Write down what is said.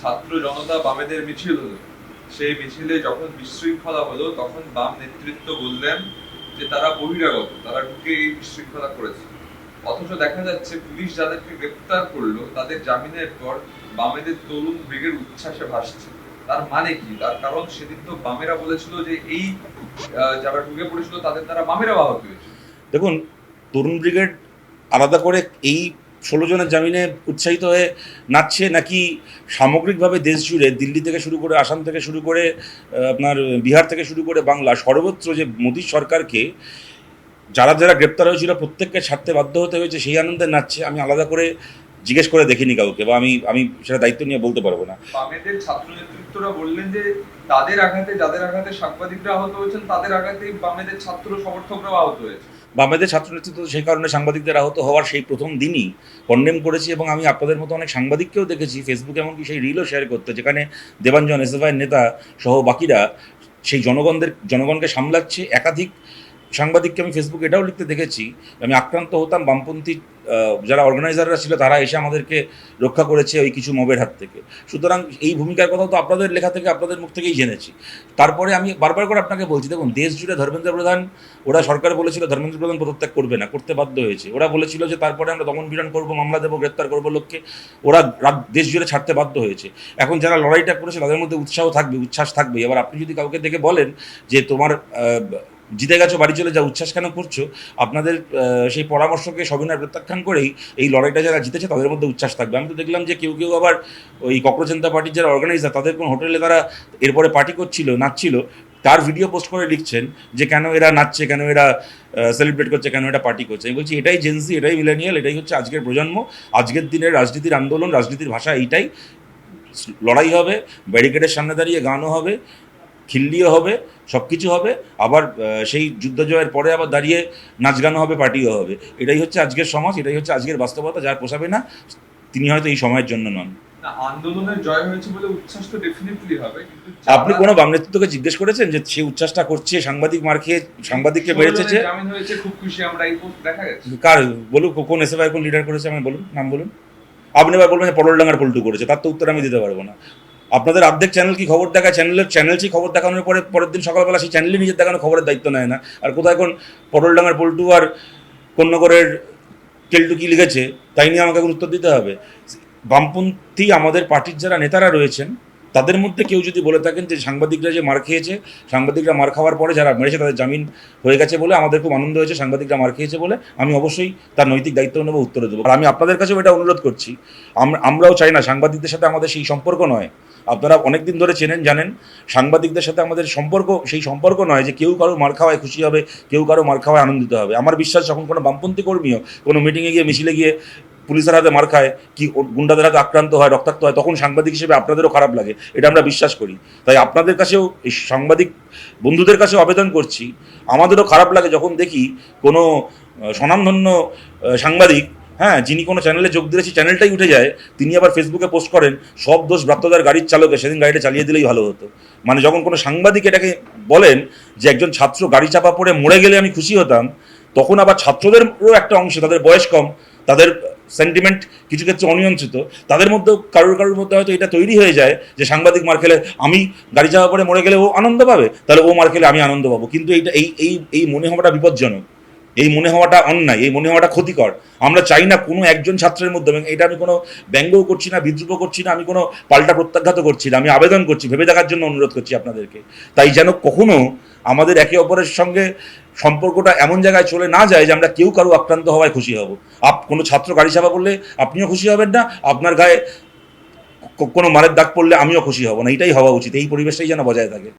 ছাত্র জনতা বামেদের মিছিল হলো, সেই মিছিলে যখন বিশৃঙ্খলা হলো তখন বাম নেতৃত্ব বললেন যে তারা বহিরাগত, তারা ঢুকে এই বিশৃঙ্খলা করেছে। অথচ দেখা যাচ্ছে পুলিশ যাদেরকে গ্রেপ্তার করলো তাদের জামিনের পর বামেদের তরুণ ব্রিগেড উচ্ছ্বাসে ভাসছে। তার মানে কি? তার কারণ সেদিন তো বামেরা বলেছিল যে এই যারা ঢুকে পড়েছিল তাদের দ্বারা বামেরা আহত হয়েছে। দেখুন, তরুণ ব্রিগেড আলাদা করে এই ১৬ জনের জামিনে উৎসাহিত হয়ে নাচছে, নাকি সামগ্রিকভাবে দেশ জুড়ে দিল্লি থেকে শুরু করে আসাম থেকে শুরু করে আপনার বিহার থেকে শুরু করে বাংলা সর্বত্র যে মোদী সরকারকে যারা যারা গ্রেপ্তার হয়েছিল প্রত্যেককে ছাড়তে বাধ্য হতে হয়েছে সেই আনন্দে নাচছে, আমি আলাদা করে জিজ্ঞেস করে দেখিনি কাউকে, বা আমি সেটা দায়িত্ব নিয়ে বলতে পারবো না। বামেদের ছাত্র নেতৃত্বরা বললেন যে তাদের আঘাতে, যাদের আঘাতে সাংবাদিকরা আহত হয়েছেন তাদের আঘাতেই বামেদের ছাত্র সমর্থকরাও আহত হয়েছে। বামেদের ছাত্র নেতৃত্ব সেই কারণে সাংবাদিকদের আহত হওয়ার সেই প্রথম দিনই কন্ডেম করেছি, এবং আমি আপনাদের মতো অনেক সাংবাদিককেও দেখেছি ফেসবুকে এমনকি সেই রিলও শেয়ার করতে, যেখানে দেবাঞ্জন এসএফআইয়ের নেতা সহ বাকিরা সেই জনগণকে সামলাচ্ছে। একাধিক সাংবাদিককে আমি ফেসবুকে এটাও লিখতে দেখেছি, আমি আক্রান্ত হতাম, বামপন্থী যারা অর্গানাইজাররা ছিল তারা এসে আমাদেরকে রক্ষা করেছে ওই কিছু মবের হাত থেকে। সুতরাং এই ভূমিকার কথা তো আপনাদের লেখা থেকে, আপনাদের মুখ থেকেই জেনেছি। তারপরে আমি বারবার করে আপনাকে বলছি, দেখুন, দেশ জুড়ে ধর্মেন্দ্র প্রধান, ওরা সরকার বলেছিল ধর্মেন্দ্র প্রধান পদত্যাগ করবে না, করতে বাধ্য হয়েছে। ওরা বলেছিল যে তারপরে আমরা দমন পীড়ন করবো, মামলা দেবো, গ্রেপ্তার করবো লোককে, ওরা দেশ জুড়ে ছাড়তে বাধ্য হয়েছে। এখন যারা লড়াইটা করেছে তাদের মধ্যে উৎসাহ থাকবে, উচ্ছ্বাস থাকবে। এবার আপনি যদি কাউকে দেখে বলেন যে তোমার জিতে গেছো, বাড়ি চলে যাও, উচ্ছ্বাস কেন করছো, আপনাদের সেই পরামর্শকে সবিনয় প্রত্যাখ্যান করেই এই লড়াইটা যারা জিতেছে তাদের মধ্যে উচ্ছ্বাস থাকবে। আমি তো দেখলাম যে কেউ কেউ আবার ওই কক্রোচ জনতা পার্টির যারা অর্গানাইজার, তাদের কোন হোটেলে তারা এরপরে পার্টি করছিল, নাচছিল, তার ভিডিও পোস্ট করে লিখছেন যে কেন এরা নাচছে, কেন এরা সেলিব্রেট করছে, কেন এটা পার্টি করছে। আমি বলছি এটাই জেনজি, এটাই মিলেনিয়াল, এটাই হচ্ছে আজকের প্রজন্ম। আজকের দিনের রাজনীতির আন্দোলন, রাজনীতির ভাষা এইটাই। লড়াই হবে, ব্যারিকেডের সামনে দাঁড়িয়ে গানও হবে, খিল্লিও হবে, সব কিছু হবে, আবার সেই যুদ্ধ জয়ের পরে আবার দাঁড়িয়ে নাচ গানও হবে, পার্টিও হবে। এটাই হচ্ছে আজকের সমাজ, এটাই হচ্ছে আজকের বাস্তবতা। যার পোষাবে না তিনি হয়তো এই সময়ের জন্য নন। আন্দোলনের জয় হয়েছে বলে উচ্ছ্বাস তো ডেফিনেটলি হবে, কিন্তু আপনি কোনো বাম নেতৃত্বকে জিজ্ঞেস করেছেন যে সে উচ্ছ্বাসটা করছে, সাংবাদিক মার খেয়ে সাংবাদিককে মেরেছে, জামিন হয়েছে, খুব খুশি আমরা, এই পোস্ট দেখা গেছে? কার বলুন, কোন এসএফআই কোন লিডার করেছে আমায় বলুন, নাম বলুন। আপনি এবার বলবেন যে পটলডাঙ্গার পল্টু করেছে, তার তো উত্তর আমি দিতে পারবো না। আপনাদের অর্ধেক চ্যানেল কি খবর দেখায়, চ্যানেল সেই খবর দেখানোর পরে পরের দিন সকালবেলা সেই চ্যানেলই নিজের দেখানো খবরের দায়িত্ব নেয় না। আর কোথায় এখন পটলডাঙ্গার পল্টু আর কন্যগরের কেলটু কি লিখেছে তাই নিয়ে আমাকে এখন উত্তর দিতে হবে? বামপন্থী আমাদের পার্টির যারা নেতারা রয়েছেন তাদের মধ্যে কেউ যদি বলে থাকেন যে সাংবাদিকরা যে মার খেয়েছে, সাংবাদিকরা মার খাওয়ার পরে যারা মেরেছে তাদের জামিন হয়ে গেছে বলে আমাদের খুব আনন্দ হয়েছে, সাংবাদিকরা মার খেয়েছে বলে, আমি অবশ্যই তার নৈতিক দায়িত্ব নেবো, উত্তর দেবো। আর আমি আপনাদের কাছেও এটা অনুরোধ করছি, আমরাও চাই না সাংবাদিকদের সাথে আমাদের সেই সম্পর্ক নয়। আপনারা অনেক দিন ধরে চেনেন, জানেন, সাংবাদিকদের সাথে আমাদের সম্পর্ক সেই সম্পর্ক নয় যে কেউ কারো মার খাওয়ায় খুশি হবে, কেউ কারো মার খাওয়ায় আনন্দিত হবে। আমার বিশ্বাস যখন কোনো বামপন্থী কর্মীও কোনো মিটিংয়ে গিয়ে, মিছিলে গিয়ে পুলিশের হাতে মার খায়, কি গুন্ডাদের হাতে আক্রান্ত হয়, রক্তাক্ত হয়, তখন সাংবাদিক হিসেবে আপনাদেরও খারাপ লাগে, এটা আমরা বিশ্বাস করি। তাই আপনাদের কাছেও, এই সাংবাদিক বন্ধুদের কাছেও আবেদন করছি, আমাদেরও খারাপ লাগে যখন দেখি কোনো স্বনামধন্য সাংবাদিক, হ্যাঁ, যিনি কোনো চ্যানেলে যোগ দিলে সেই চ্যানেলটাই উঠে যায়, তিনি আবার ফেসবুকে পোস্ট করেন সব দোষ ব্রাত্যদার গাড়ির চালকে, সেদিন গাড়িটা চালিয়ে দিলেই ভালো হতো। মানে যখন কোনো সাংবাদিক এটাকে বলেন যে একজন ছাত্র গাড়ি চাপা পড়ে মরে গেলে আমি খুশি হতাম, তখন আবার ছাত্রদেরও একটা অংশ, তাদের বয়স কম, তাদের সেন্টিমেন্ট কিছু ক্ষেত্রে অনিয়ন্ত্রিত, তাদের মধ্যেও কারোর মধ্যে হয়তো এটা তৈরি হয়ে যায় যে সাংবাদিক মার খেলে, আমি গাড়ি চাপা পড়ে মরে গেলে ও আনন্দ পাবে, তাহলে ও মার খেলে আমি আনন্দ পাবো। কিন্তু এইটা এই মনে হওয়াটা বিপজ্জনক, এই মনে হওয়াটা অন্যায়, এই মনে হওয়াটা ক্ষতিকর। আমরা চাই না কোনো একজন ছাত্রের মধ্যে, এটা আমি কোনো ব্যঙ্গও করছি না, বিদ্রুপও করছি না, আমি কোনো পাল্টা প্রত্যাঘাত করছি না, আমি আবেদন করছি, ভেবে দেখার জন্য অনুরোধ করছি আপনাদেরকে। তাই যেন কখনো আমাদের একে অপরের সঙ্গে সম্পর্কটা এমন জায়গায় চলে না যায় যে আমরা কেউ কারো আক্রান্ত হওয়ায় খুশি হব। কোনো ছাত্র গাড়ি চাপা করলে আপনিও খুশি হবেন না, আপনার গায়ে কোনো মারের দাগ পড়লে আমিও খুশি হব না। এটাই হওয়া উচিত, এই পরিবেশটাই যেন বজায় থাকে।